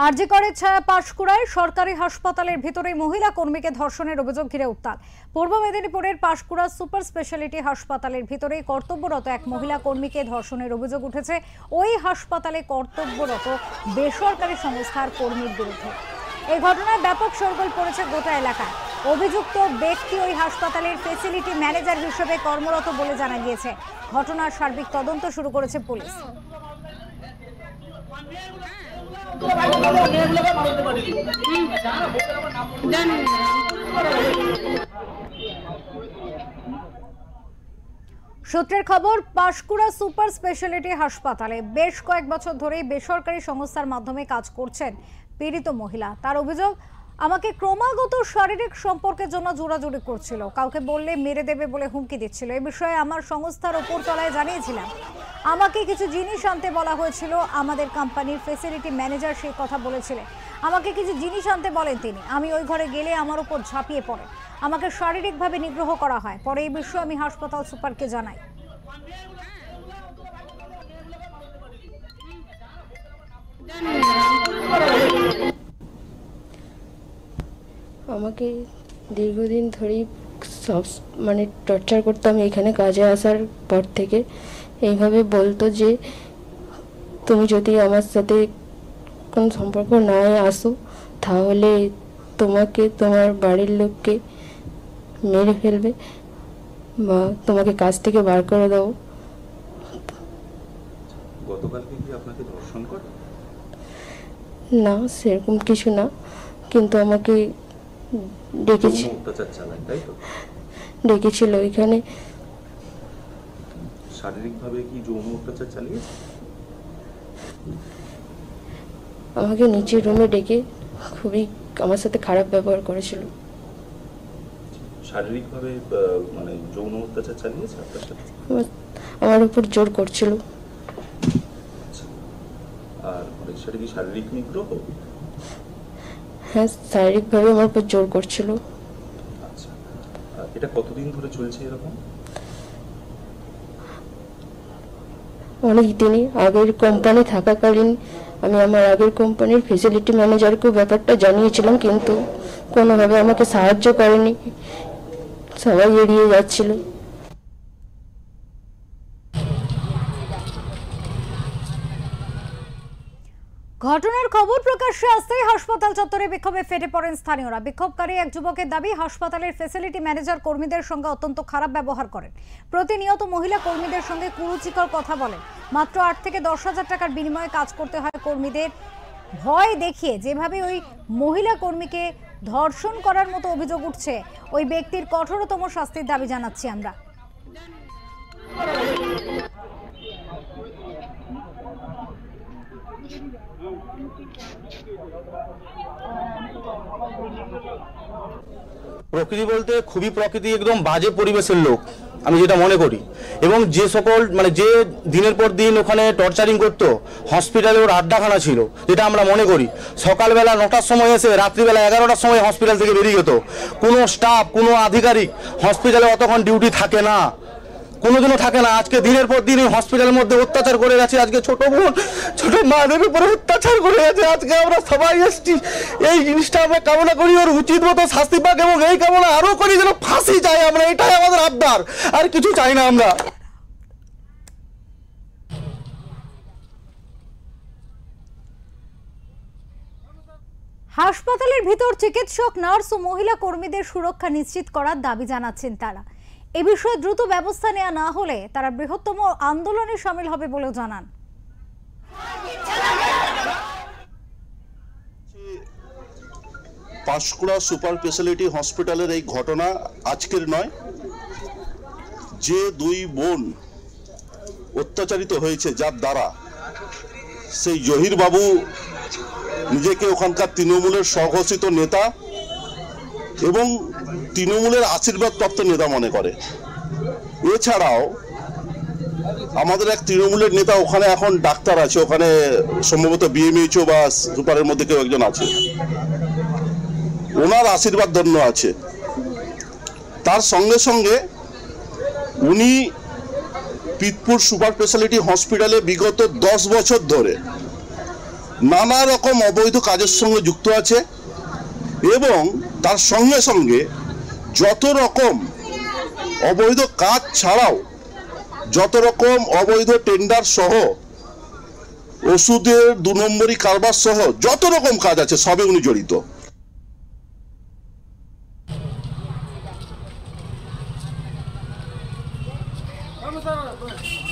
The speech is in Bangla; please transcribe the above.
আরজি করে ছায়া পাঁশকুড়ায় সরকারি হাসপাতালের ভিতরে মহিলা কর্মীকে ধর্ষণের অভিযোগ ঘিরে উত্তাল। পূর্ব মেদিনীপুরের পাঁশকুড়া সুপার স্পেশালিটি হাসপাতালের ভিতরে কর্তব্যরত এক মহিলা কর্মীকে ধর্ষণের অভিযোগ উঠেছে ওই হাসপাতালে কর্তব্যরত বেসরকারি সংস্থার কর্মীর বিরুদ্ধে। এই ঘটনায় ব্যাপক শোরগোল পড়েছে গোটা এলাকায়। অভিযুক্ত ব্যক্তি ওই হাসপাতালের ফেসিলিটি ম্যানেজার হিসেবে কর্মরত বলে জানা গিয়েছে। ঘটনার সার্বিক তদন্ত শুরু করেছে পুলিশ। সূত্রের খবর, পাঁশকুড়া সুপার স্পেশালিটি হাসপাতালে বেশ কয়েক বছর ধরেই বেসরকারি সংস্থার মাধ্যমে কাজ করছেন পীড়িত মহিলা। তার অভিযোগ, আমাকে ক্রমাগত শারীরিক সম্পর্কের জন্য জোরাজুরি করছিল, কাউকে বললে মেরে দেবে বলে হুমকি দিচ্ছিল। এই বিষয়ে আমার সংস্থার ওপর তলায় জানিয়েছিলাম। আমাকে কিছু জিনিস আনতে বলা হয়েছিল। আমাদের কোম্পানির ফেসিলিটি ম্যানেজার সেই কথা বলেছিলেন। আমাকে কিছু জিনিস আনতে বলেন তিনি। আমি ওই ঘরে গেলে আমার উপর ঝাঁপিয়ে পড়ে, আমাকে শারীরিকভাবে নিগ্রহ করা হয়। পরে এই বিষয়ে আমি হাসপাতাল সুপারকে জানাই। আমাকে দীর্ঘদিন ধরেই সব টর্চার করতাম। এখানে কাজে আসার পর থেকে এইভাবে বলতো যে তুমি যদি আমার সাথে কোনো সম্পর্ক না আসো তাহলে তোমাকে তোমার বাড়ির লোককে মেরে ফেলবে বা তোমাকে কাজ থেকে বার করে দেবো। গতকালকে কি আপনাকে ধর্ষণ করে? না, সেরকম কিছু না, কিন্তু আমাকে ডেকেছিল এখানে। শারীরিকভাবে কি যৌন অত্যাচার চালিয়েছে? আমাকে নিচের রুমে ডেকে খুবই আমার সাথে খারাপ ব্যবহার করেছিল। শারীরিকভাবে মানে যৌন অত্যাচার চালিয়েছে আপনার সাথে? আমার উপর জোর করছিল। আর সেটা কি শারীরিক নিগ্রহ? হ্যাঁ, শারীরিকভাবে আমার উপর জোর করছিল। আচ্ছা, এটা কতদিন ধরে চলছে এরকম? অনেক দিনই। আগের কোম্পানি থাকাকালীন আমি আমার আগের কোম্পানির ফেসিলিটি ম্যানেজারকেও ব্যাপারটা জানিয়েছিলাম, কিন্তু কোনোভাবে আমাকে সাহায্য করেনি, সবাই এড়িয়ে যাচ্ছিল। ঘটনার খবর প্রকাশ্যে আসতেই হাসপাতাল চত্বরে বিক্ষোভে ফেটে পড়েন স্থানীয়রা। বিক্ষোভকারী এক যুবকের দাবি, হাসপাতালের ফেসিলিটি ম্যানেজার কর্মীদের সঙ্গে অত্যন্ত খারাপ ব্যবহার করেন। প্রতিনিয়ত মহিলা কর্মীদের সঙ্গে কুরুচিকর কথা বলেন। মাত্র 8 থেকে 10,000 টাকার বিনিময়ে কাজ করতে হয় কর্মীদের। ভয় দেখিয়ে যেভাবে ওই মহিলা কর্মীকে ধর্ষণ করার মতো অভিযোগ উঠছে, ওই ব্যক্তির কঠোরতম শাস্তির দাবি জানাচ্ছি আমরা। প্রকৃতি বলতে খুবই প্রকৃতি একদম বাজে পরিবেশের লোক আমি যেটা মনে করি। এবং যে সকল যে দিনের পর দিন ওখানে টর্চারিং করতো, হসপিটালে ওর আড্ডাখানা ছিল, যেটা আমরা মনে করি। সকালবেলা 9টার সময় এসে রাত্রিবেলা 11টার সময় হসপিটাল থেকে বেরিয়ে যেত। কোনো স্টাফ, কোনো আধিকারিক হসপিটালে অতক্ষণ ডিউটি থাকে না, কোনোদিনও থাকে না। আজকে দিনের পর দিন হসপিটালের মধ্যে অত্যাচার করে গেছে। আজকে ছোট বোন, ছোট মাদের উপরে অত্যাচার করে গেছে। আজকে আমরা সবাই এসছি, এই জিনিসটা আমরা কামনা করি ওর উচিত মতো শাস্তি পাক, এবং এই কামনা আরো করি যেন ফাঁসি চাই আমরা। এটাই আমাদের আবদার, আর কিছু চাই না আমরা। হাসপাতালের ভিতর চিকিৎসক, নার্স ও মহিলা কর্মীদের সুরক্ষা নিশ্চিত করার দাবি জানাচ্ছেন তারা। এ বিষয়ে দ্রুত ব্যবস্থা নেওয়া না হলে তারা বৃহত্তম আন্দোলনে শামিল হবে বলেও জানান। পাঁশকুড়া সুপার স্পেশালিটি হসপিটালের এই ঘটনা আজকের নয়। যে দুই বোন অত্যাচারিত হয়েছে যার দ্বারা, সেই জহির বাবু নিজেকে ওখানকার তৃণমূলের স্বঘোষিত নেতা এবং তৃণমূলের আশীর্বাদপ্রাপ্ত নেতা মনে করে। এছাড়াও আমাদের এক তৃণমূলের নেতা ওখানে এখন ডাক্তার আছে, ওখানে সম্ভবত বিএমএইচও বা সুপারের মধ্যে কেউ একজন আছে, ওনার আশীর্বাদ ধন্য আছে। তার সঙ্গে সঙ্গে উনি পিতপুর সুপার স্পেশালিটি হসপিটালে বিগত 10 বছর ধরে নানা রকম অবৈধ কাজের সঙ্গে যুক্ত আছে এবং তার সঙ্গে সঙ্গে যত রকম অবৈধ কাজ ছাড়াও যত রকম অবৈধ টেন্ডার সহ ওষুধের 2 নম্বরি কারবার সহ যত রকম কাজ আছে সবে উনি জড়িত। Vamos a